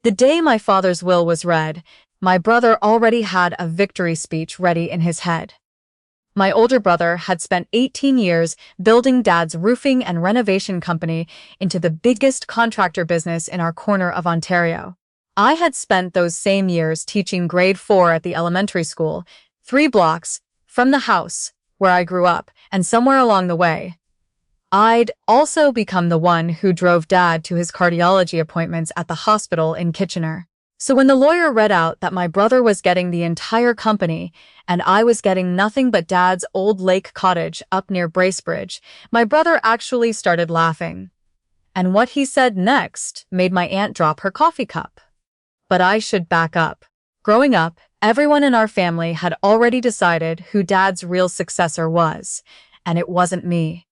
The day my father's will was read, my brother already had a victory speech ready in his head. My older brother had spent 18 years building Dad's roofing and renovation company into the biggest contractor business in our corner of Ontario. I had spent those same years teaching grade 4 at the elementary school, 3 blocks from the house where I grew up, and somewhere along the way, I'd also become the one who drove Dad to his cardiology appointments at the hospital in Kitchener. So when the lawyer read out that my brother was getting the entire company and I was getting nothing but Dad's old lake cottage up near Bracebridge, my brother actually started laughing. And what he said next made my aunt drop her coffee cup. But I should back up. Growing up, everyone in our family had already decided who Dad's real successor was, and it wasn't me.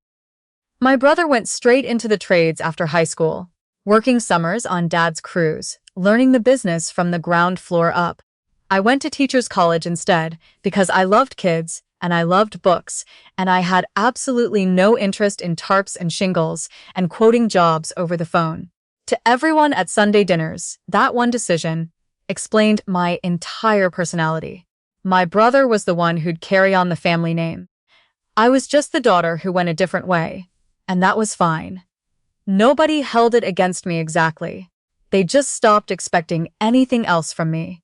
My brother went straight into the trades after high school, working summers on Dad's crews, learning the business from the ground floor up. I went to teacher's college instead because I loved kids and I loved books, and I had absolutely no interest in tarps and shingles and quoting jobs over the phone. To everyone at Sunday dinners, that one decision explained my entire personality. My brother was the one who'd carry on the family name. I was just the daughter who went a different way, and that was fine. Nobody held it against me exactly. They just stopped expecting anything else from me.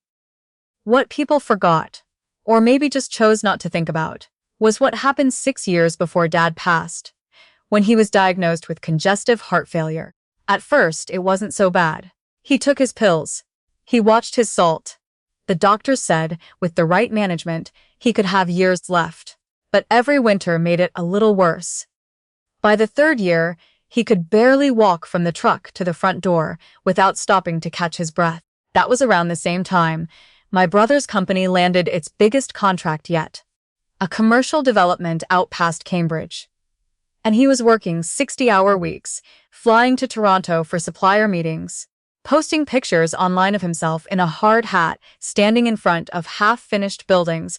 What people forgot, or maybe just chose not to think about, was what happened 6 years before Dad passed, when he was diagnosed with congestive heart failure. At first, it wasn't so bad. He took his pills. He watched his salt. The doctors said, with the right management, he could have years left. But every winter made it a little worse. By the 3rd year, he could barely walk from the truck to the front door without stopping to catch his breath. That was around the same time my brother's company landed its biggest contract yet, a commercial development out past Cambridge. And he was working 60-hour weeks, flying to Toronto for supplier meetings, posting pictures online of himself in a hard hat, standing in front of half-finished buildings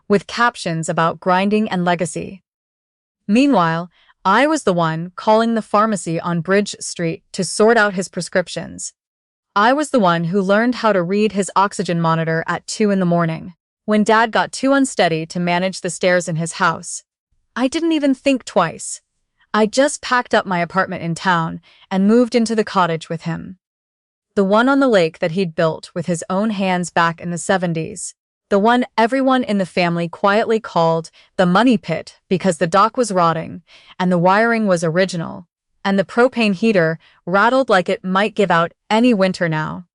with captions about grinding and legacy. Meanwhile, I was the one calling the pharmacy on Bridge Street to sort out his prescriptions. I was the one who learned how to read his oxygen monitor at 2 in the morning. When Dad got too unsteady to manage the stairs in his house, I didn't even think twice. I just packed up my apartment in town and moved into the cottage with him. The one on the lake that he'd built with his own hands back in the 70s. The one everyone in the family quietly called the money pit because the dock was rotting, and the wiring was original, and the propane heater rattled like it might give out any winter now.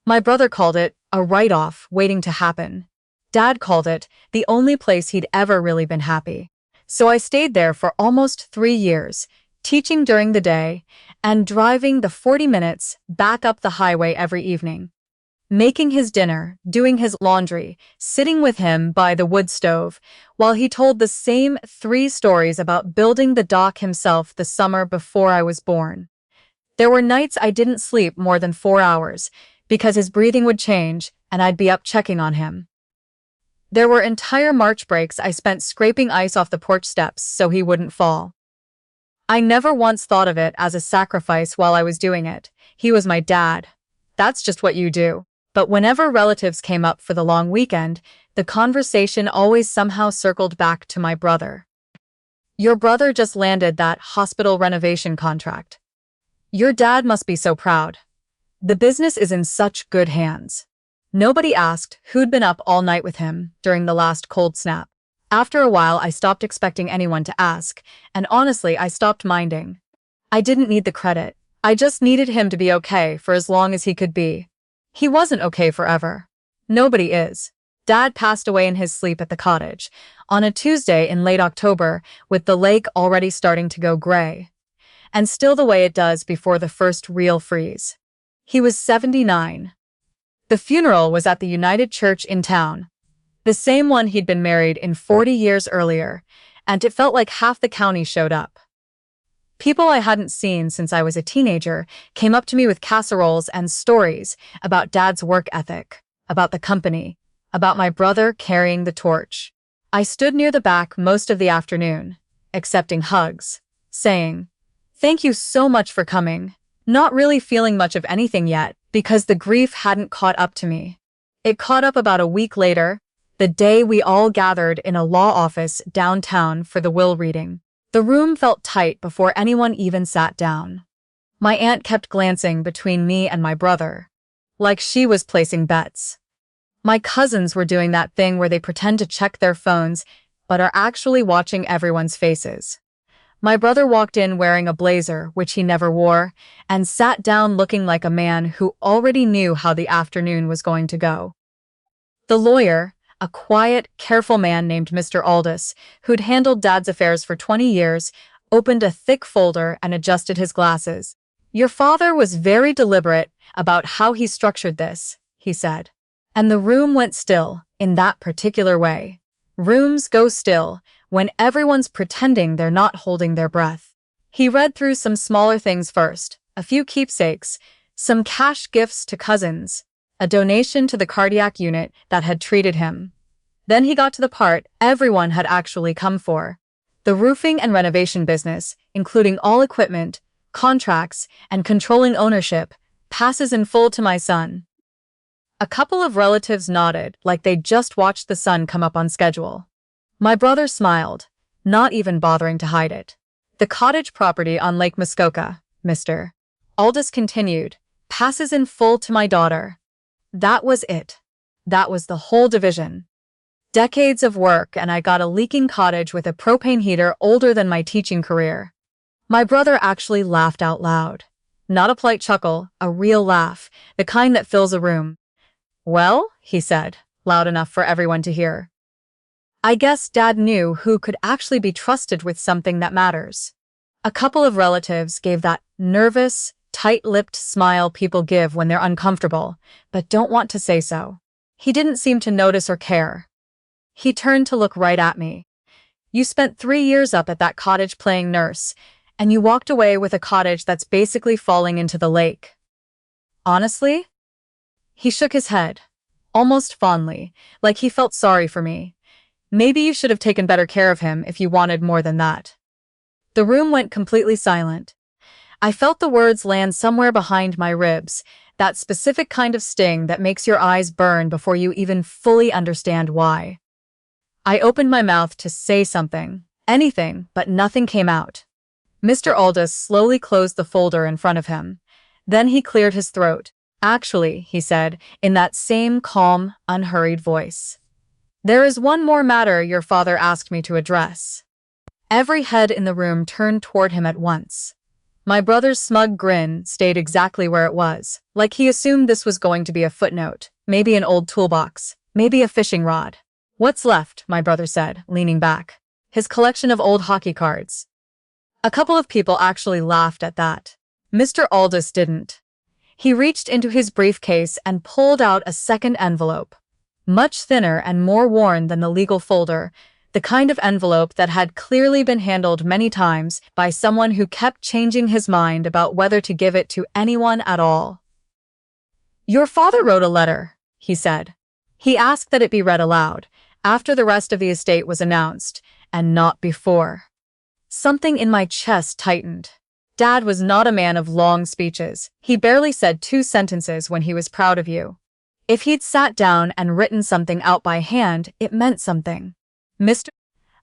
My brother called it a write-off waiting to happen. Dad called it the only place he'd ever really been happy. So I stayed there for almost 3 years, teaching during the day and driving the 40 minutes back up the highway every evening. Making his dinner, doing his laundry, sitting with him by the wood stove, while he told the same 3 stories about building the dock himself the summer before I was born. There were nights I didn't sleep more than 4 hours, because his breathing would change and I'd be up checking on him. There were entire March breaks I spent scraping ice off the porch steps so he wouldn't fall. I never once thought of it as a sacrifice while I was doing it. He was my dad. That's just what you do. But whenever relatives came up for the long weekend, the conversation always somehow circled back to my brother. Your brother just landed that hospital renovation contract. Your dad must be so proud. The business is in such good hands. Nobody asked who'd been up all night with him during the last cold snap. After a while, I stopped expecting anyone to ask, and honestly, I stopped minding. I didn't need the credit. I just needed him to be okay for as long as he could be. He wasn't okay forever. Nobody is. Dad passed away in his sleep at the cottage, on a Tuesday in late October, with the lake already starting to go gray, and still the way it does before the first real freeze. He was 79. The funeral was at the United Church in town, the same one he'd been married in 40 years earlier, and it felt like half the county showed up. People I hadn't seen since I was a teenager came up to me with casseroles and stories about Dad's work ethic, about the company, about my brother carrying the torch. I stood near the back most of the afternoon, accepting hugs, saying, "Thank you so much for coming," not really feeling much of anything yet because the grief hadn't caught up to me. It caught up about a week later, the day we all gathered in a law office downtown for the will reading. The room felt tight before anyone even sat down. My aunt kept glancing between me and my brother, like she was placing bets. My cousins were doing that thing where they pretend to check their phones, but are actually watching everyone's faces. My brother walked in wearing a blazer, which he never wore, and sat down looking like a man who already knew how the afternoon was going to go. The lawyer, a quiet, careful man named Mr. Aldous, who'd handled Dad's affairs for 20 years, opened a thick folder and adjusted his glasses. "Your father was very deliberate about how he structured this," he said. And the room went still in that particular way. Rooms go still when everyone's pretending they're not holding their breath. He read through some smaller things first, a few keepsakes, some cash gifts to cousins, a donation to the cardiac unit that had treated him. Then he got to the part everyone had actually come for. The roofing and renovation business, including all equipment, contracts, and controlling ownership, passes in full to my son. A couple of relatives nodded like they'd just watched the sun come up on schedule. My brother smiled, not even bothering to hide it. "The cottage property on Lake Muskoka, Mr. Aldous continued, passes in full to my daughter." That was it. That was the whole division. Decades of work, and I got a leaking cottage with a propane heater older than my teaching career. My brother actually laughed out loud. Not a polite chuckle, a real laugh, the kind that fills a room. "Well," he said, loud enough for everyone to hear. "I guess Dad knew who could actually be trusted with something that matters." A couple of relatives gave that nervous, tight-lipped smile people give when they're uncomfortable, but don't want to say so. He didn't seem to notice or care. He turned to look right at me. "You spent 3 years up at that cottage playing nurse, and you walked away with a cottage that's basically falling into the lake. Honestly?" He shook his head, almost fondly, like he felt sorry for me. "Maybe you should have taken better care of him if you wanted more than that." The room went completely silent. I felt the words land somewhere behind my ribs, that specific kind of sting that makes your eyes burn before you even fully understand why. I opened my mouth to say something, anything, but nothing came out. Mr. Aldous slowly closed the folder in front of him. Then he cleared his throat. "Actually," he said, in that same calm, unhurried voice, "there is one more matter your father asked me to address." Every head in the room turned toward him at once. My brother's smug grin stayed exactly where it was, like he assumed this was going to be a footnote, maybe an old toolbox, maybe a fishing rod. "What's left?" my brother said, leaning back. "His collection of old hockey cards." A couple of people actually laughed at that. Mr. Aldous didn't. He reached into his briefcase and pulled out a second envelope, much thinner and more worn than the legal folder, the kind of envelope that had clearly been handled many times by someone who kept changing his mind about whether to give it to anyone at all. "Your father wrote a letter," he said. "He asked that it be read aloud, after the rest of the estate was announced, and not before." Something in my chest tightened. Dad was not a man of long speeches. He barely said 2 sentences when he was proud of you. If he'd sat down and written something out by hand, it meant something. Mr.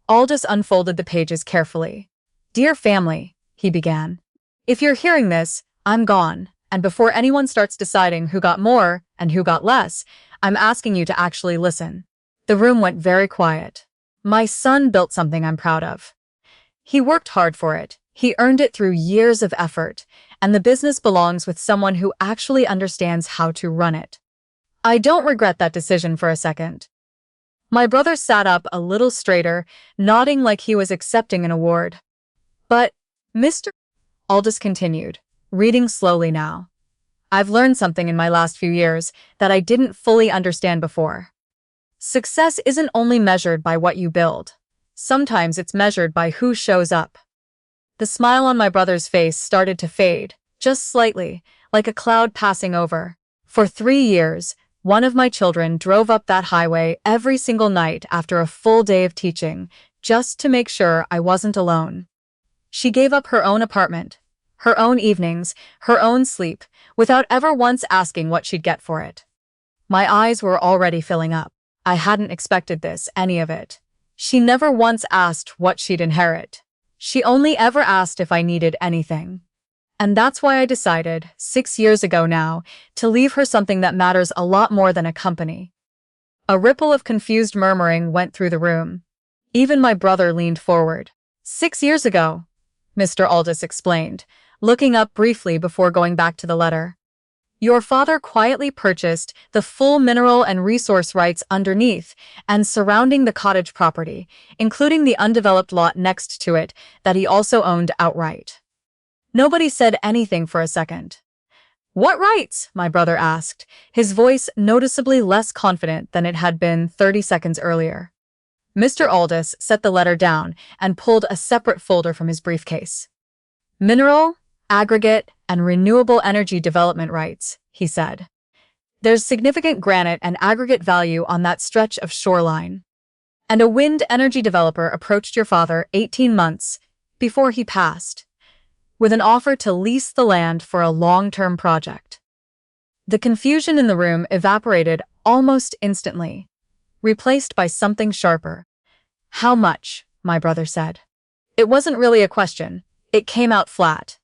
Aldous unfolded the pages carefully. "Dear family," he began. "If you're hearing this, I'm gone, and before anyone starts deciding who got more and who got less, I'm asking you to actually listen." The room went very quiet. My son built something I'm proud of. He worked hard for it. He earned it through years of effort, and the business belongs with someone who actually understands how to run it. I don't regret that decision for a second. My brother sat up a little straighter, nodding like he was accepting an award. "But, Mr. Aldous continued, reading slowly now, "I've learned something in my last few years that I didn't fully understand before. Success isn't only measured by what you build. Sometimes it's measured by who shows up." The smile on my brother's face started to fade, just slightly, like a cloud passing over. For 3 years, one of my children drove up that highway every single night after a full day of teaching, just to make sure I wasn't alone. She gave up her own apartment, her own evenings, her own sleep, without ever once asking what she'd get for it. My eyes were already filling up. I hadn't expected this, any of it. She never once asked what she'd inherit. She only ever asked if I needed anything. And that's why I decided, 6 years ago now, to leave her something that matters a lot more than a company. A ripple of confused murmuring went through the room. Even my brother leaned forward. 6 years ago, Mr. Aldous explained, looking up briefly before going back to the letter. Your father quietly purchased the full mineral and resource rights underneath and surrounding the cottage property, including the undeveloped lot next to it that he also owned outright. Nobody said anything for a second. What rights? My brother asked, his voice noticeably less confident than it had been 30 seconds earlier. Mr. Aldous set the letter down and pulled a separate folder from his briefcase. Mineral, aggregate, and renewable energy development rights, he said. There's significant granite and aggregate value on that stretch of shoreline. And a wind energy developer approached your father 18 months before he passed, with an offer to lease the land for a long-term project. The confusion in the room evaporated almost instantly, replaced by something sharper. How much? My brother said. It wasn't really a question. It came out flat.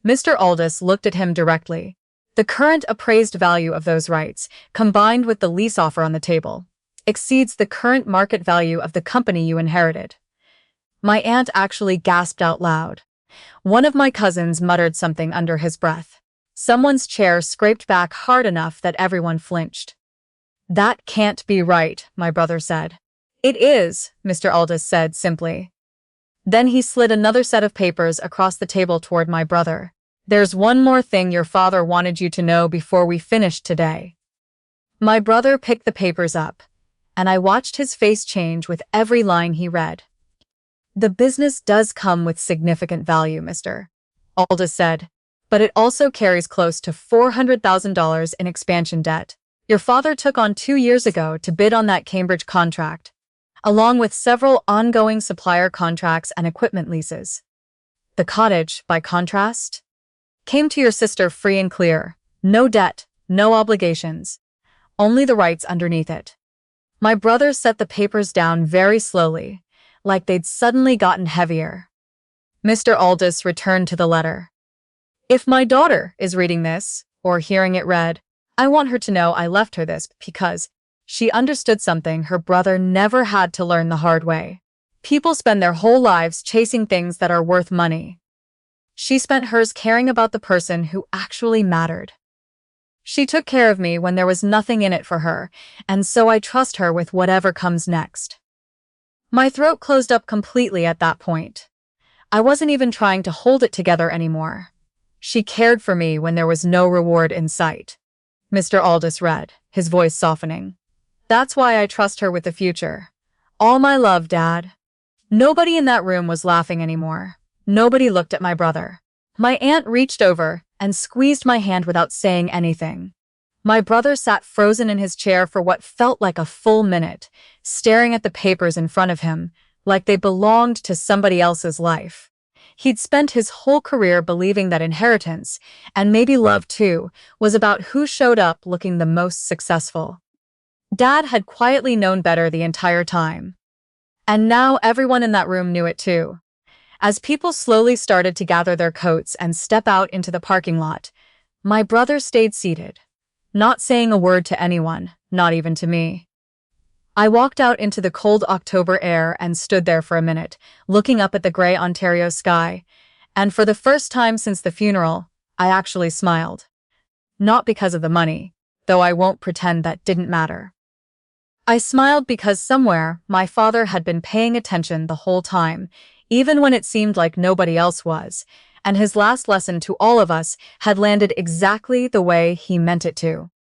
Mr. Aldous looked at him directly. The current appraised value of those rights, combined with the lease offer on the table, exceeds the current market value of the company you inherited. My aunt actually gasped out loud. One of my cousins muttered something under his breath. Someone's chair scraped back hard enough that everyone flinched. That can't be right, my brother said. It is, Mr. Aldous said simply. Then he slid another set of papers across the table toward my brother. There's one more thing your father wanted you to know before we finish today. My brother picked the papers up, and I watched his face change with every line he read. The business does come with significant value, Mr. Aldous said, but it also carries close to $400,000 in expansion debt. Your father took on 2 years ago to bid on that Cambridge contract, along with several ongoing supplier contracts and equipment leases. The cottage, by contrast, came to your sister free and clear. No debt, no obligations, only the rights underneath it. My brother set the papers down very slowly, like they'd suddenly gotten heavier. Mr. Aldous returned to the letter. If my daughter is reading this, or hearing it read, I want her to know I left her this because she understood something her brother never had to learn the hard way. People spend their whole lives chasing things that are worth money. She spent hers caring about the person who actually mattered. She took care of me when there was nothing in it for her, and so I trust her with whatever comes next. My throat closed up completely at that point. I wasn't even trying to hold it together anymore. She cared for me when there was no reward in sight. Mr. Aldous read, his voice softening. That's why I trust her with the future. All my love, Dad. Nobody in that room was laughing anymore. Nobody looked at my brother. My aunt reached over and squeezed my hand without saying anything. My brother sat frozen in his chair for what felt like a full minute, staring at the papers in front of him, like they belonged to somebody else's life. He'd spent his whole career believing that inheritance, and maybe love too, was about who showed up looking the most successful. Dad had quietly known better the entire time. And now everyone in that room knew it too. As people slowly started to gather their coats and step out into the parking lot, my brother stayed seated, not saying a word to anyone, not even to me. I walked out into the cold October air and stood there for a minute, looking up at the gray Ontario sky, and for the first time since the funeral, I actually smiled. Not because of the money, though I won't pretend that didn't matter. I smiled because somewhere my father had been paying attention the whole time, even when it seemed like nobody else was, and his last lesson to all of us had landed exactly the way he meant it to.